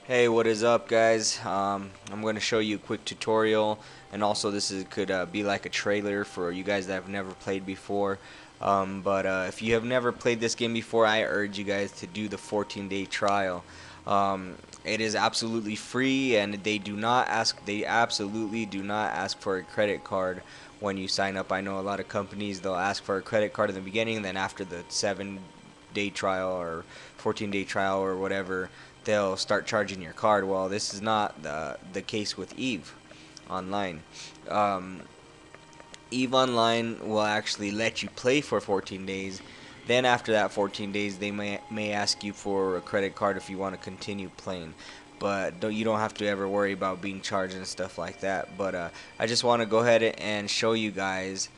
Hey, what is up, guys? I'm going to show you a quick tutorial, and also could be like a trailer for you guys that have never played before. But if you have never played this game before, I urge you guys to do the 14-day trial. It is absolutely free, and they absolutely do not ask for a credit card when you sign up. I know a lot of companies, they'll ask for a credit card in the beginning, and then after the 7-day trial or 14-day trial or whatever, they'll start charging your card. Well, this is not the case with Eve Online. Um, Eve Online will actually let you play for 14 days. Then after that 14 days, they may ask you for a credit card if you want to continue playing. But you don't have to ever worry about being charged and stuff like that. But I just want to go ahead and show you guys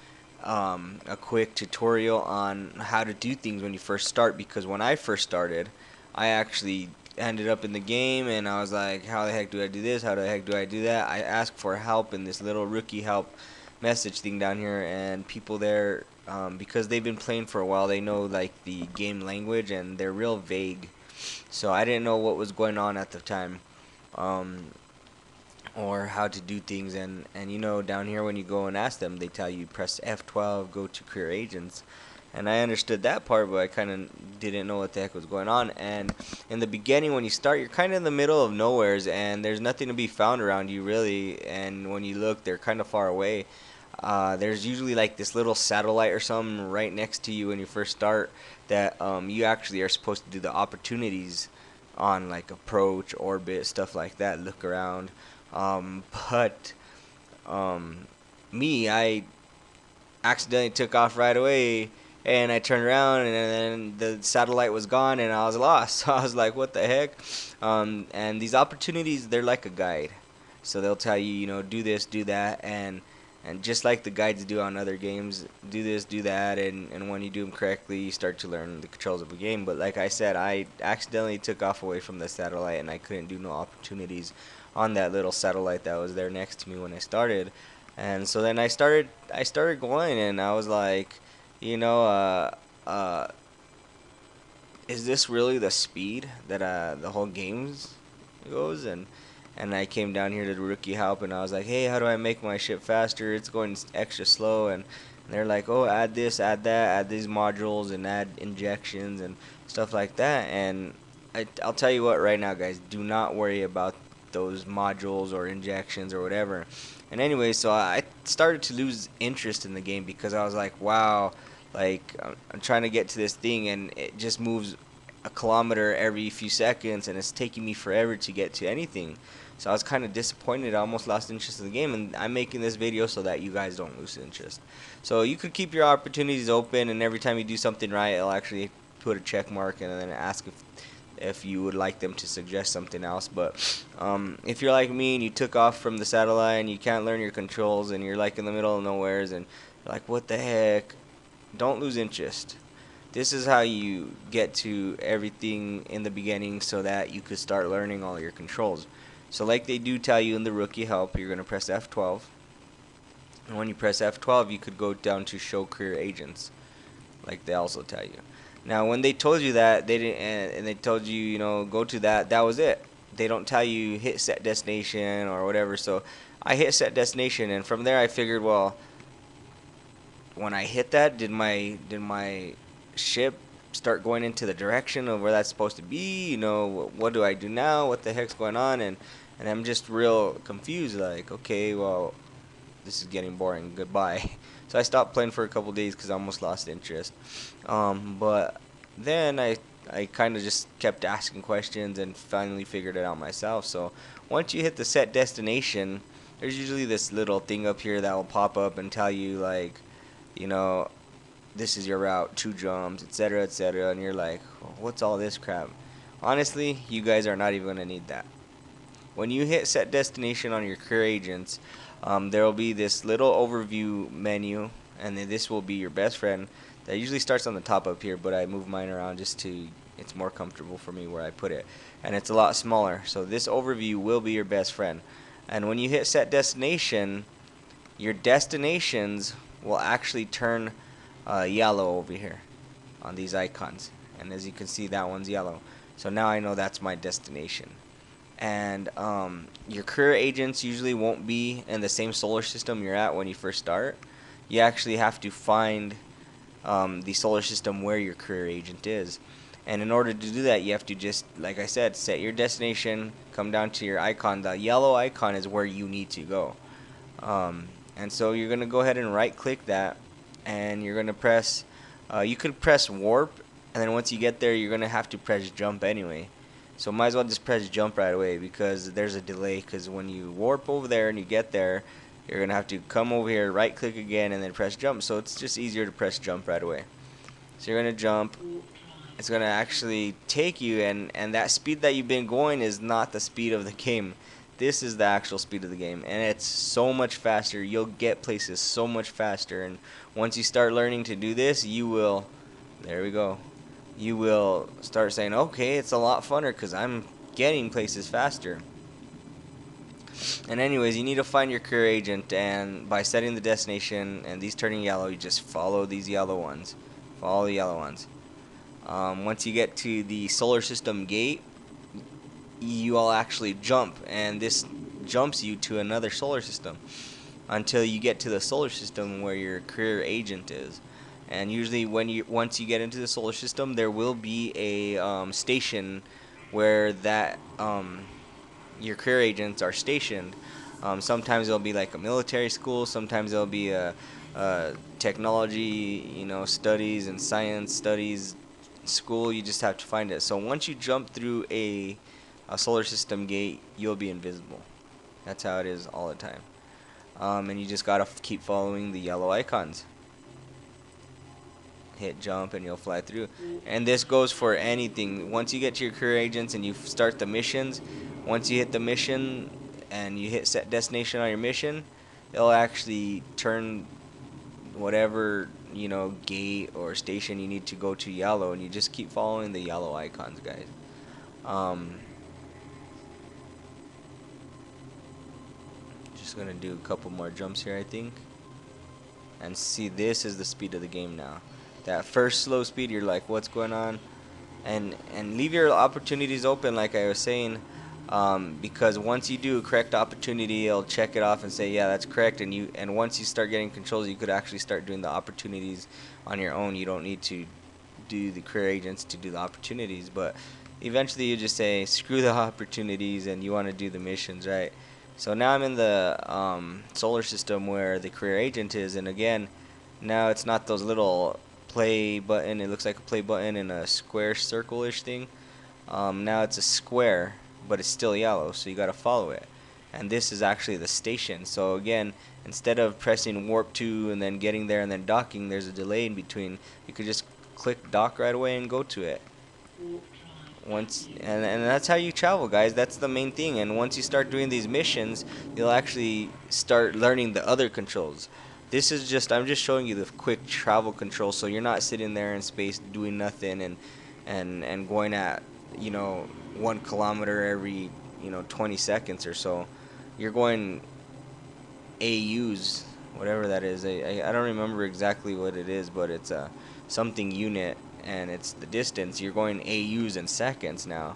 a quick tutorial on how to do things when you first start, because when I first started, I actually ended up in the game and I was like, how the heck do I do this? How the heck do I do that? I asked for help in this little rookie help message thing down here, and people there, because they've been playing for a while, they know like the game language and they're real vague. So I didn't know what was going on at the time. Um, or how to do things, and down here when you go and ask them, they tell you press F12, go to career agents, and I understood that part, but I kind of didn't know what the heck was going on. And in the beginning, when you start, you're kind of in the middle of nowheres, and there's nothing to be found around you really, and when you look, they're kind of far away. There's usually like this little satellite or something right next to you when you first start, that you actually are supposed to do the opportunities on, like approach, orbit, stuff like that, look around. But um, me, I accidentally took off right away, and I turned around and then the satellite was gone and I was lost. So I was like, what the heck? And these opportunities, they're like a guide. So they'll tell you, do this, do that, and just like the guides do on other games, do this, do that, and when you do them correctly, you start to learn the controls of a game. But like I said, I accidentally took off away from the satellite, and I couldn't do no opportunities on that little satellite that was there next to me when I started. And so then I started going, and I was like, you know, uh, uh, is this really the speed that the whole games goes? And I came down here to the rookie help, and I was like, hey, how do I make my ship faster? It's going extra slow. And they're like, oh, add this, add that, add these modules, and add injections and stuff like that. And I'll tell you what, right now, guys, do not worry about those modules or injections or whatever. And anyway, so I started to lose interest in the game, because I was like, wow, like I'm trying to get to this thing and it just moves a kilometer every few seconds, and it's taking me forever to get to anything. So I was kind of disappointed. I almost lost interest in the game, and I'm making this video so that you guys don't lose interest. So you could keep your opportunities open, and every time you do something right, it'll actually put a check mark and then ask if you would like them to suggest something else. But if you're like me and you took off from the satellite and you can't learn your controls, and you're like in the middle of nowheres and you're like, what the heck, don't lose interest. This is how you get to everything in the beginning so that you could start learning all your controls. So like they do tell you in the rookie help, you're going to press F12. And when you press F12, you could go down to show career agents, like they also tell you. Now, when they told you that, they didn't, and they told you, go to that. That was it. They don't tell you hit set destination or whatever. So I hit set destination, and from there I figured, well, when I hit that, did my ship start going into the direction of where that's supposed to be? What do I do now? What the heck's going on? And I'm just real confused. Like, okay, well, this is getting boring. Goodbye. So I stopped playing for a couple days because I almost lost interest. But then I kind of just kept asking questions and finally figured it out myself. So once you hit the set destination, there's usually this little thing up here that will pop up and tell you, like, you know, this is your route, 2 jumps, etc., etc. And you're like, what's all this crap? Honestly, you guys are not even going to need that. When you hit set destination on your career agents, there will be this little overview menu, and then this will be your best friend. That usually starts on the top up here, but I move mine around just to, it's more comfortable for me where I put it. And it's a lot smaller, so this overview will be your best friend. And when you hit set destination, your destinations will actually turn yellow over here on these icons. And as you can see, that one's yellow. So now I know that's my destination. and your career agents usually won't be in the same solar system you're at when you first start. You actually have to find the solar system where your career agent is. And in order to do that, you have to just, like I said, set your destination, come down to your icon. The yellow icon is where you need to go. And so you're going to go ahead and right click that, and you're going to press, you could press warp, and then once you get there, you're going to have to press jump anyway. So might as well just press jump right away, because there's a delay, because when you warp over there and you get there, you're going to have to come over here, right click again, and then press jump. So it's just easier to press jump right away. So you're going to jump. It's going to actually take you, and that speed that you've been going is not the speed of the game. This is the actual speed of the game, and it's so much faster. You'll get places so much faster, and once you start learning to do this, you will, there we go, you will start saying, okay, it's a lot funner because I'm getting places faster. And anyways, you need to find your career agent, and by setting the destination and these turning yellow, you just follow these yellow ones. Follow the yellow ones. Once you get to the solar system gate, you'll actually jump, and this jumps you to another solar system until you get to the solar system where your career agent is. And usually once you get into the solar system, there will be a station where that your career agents are stationed. Sometimes it'll be like a military school, sometimes it'll be a technology, studies and science studies school. You just have to find it. So once you jump through a solar system gate, you'll be invisible. That's how it is all the time. And you just gotta keep following the yellow icons. Hit jump and you'll fly through. And this goes for anything. Once you get to your career agents and you start the missions, once you hit the mission and you hit set destination on your mission, it'll actually turn whatever gate or station you need to go to yellow, and you just keep following the yellow icons, guys. Just gonna do a couple more jumps here, I think, and see, this is the speed of the game now. That first slow speed, you're like, what's going on? And leave your opportunities open, like I was saying, because once you do a correct opportunity, it'll check it off and say, yeah, that's correct. And once you start getting controls, you could actually start doing the opportunities on your own. You don't need to do the career agents to do the opportunities, but eventually you just say, screw the opportunities, and you want to do the missions, right? So now I'm in the solar system where the career agent is, and again, now it's not those little play button. It looks like a play button in a square circle-ish thing. Now it's a square, but it's still yellow, so you gotta follow it. And this is actually the station. So again, instead of pressing warp 2 and then getting there and then docking, there's a delay in between. You could just click dock right away and go to it. And that's how you travel, guys. That's the main thing. And once you start doing these missions, you'll actually start learning the other controls. This is just, I'm just showing you the quick travel control, so you're not sitting there in space doing nothing and going at 1 kilometer every 20 seconds or so. You're going AUs, whatever that is. I don't remember exactly what it is, but it's a something unit, and it's the distance. You're going AUs in seconds now.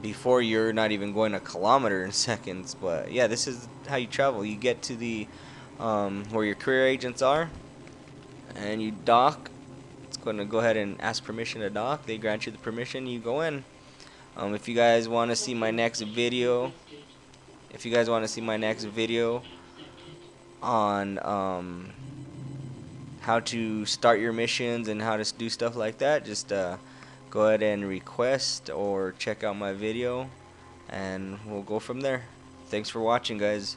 Before, you're not even going a kilometer in seconds. But yeah, this is how you travel. You get to the where your career agents are, and you dock. It's going to go ahead and ask permission to dock. They grant you the permission, you go in. If you guys want to see my next video, on how to start your missions and how to do stuff like that, just go ahead and request or check out my video, and we'll go from there. Thanks for watching, guys.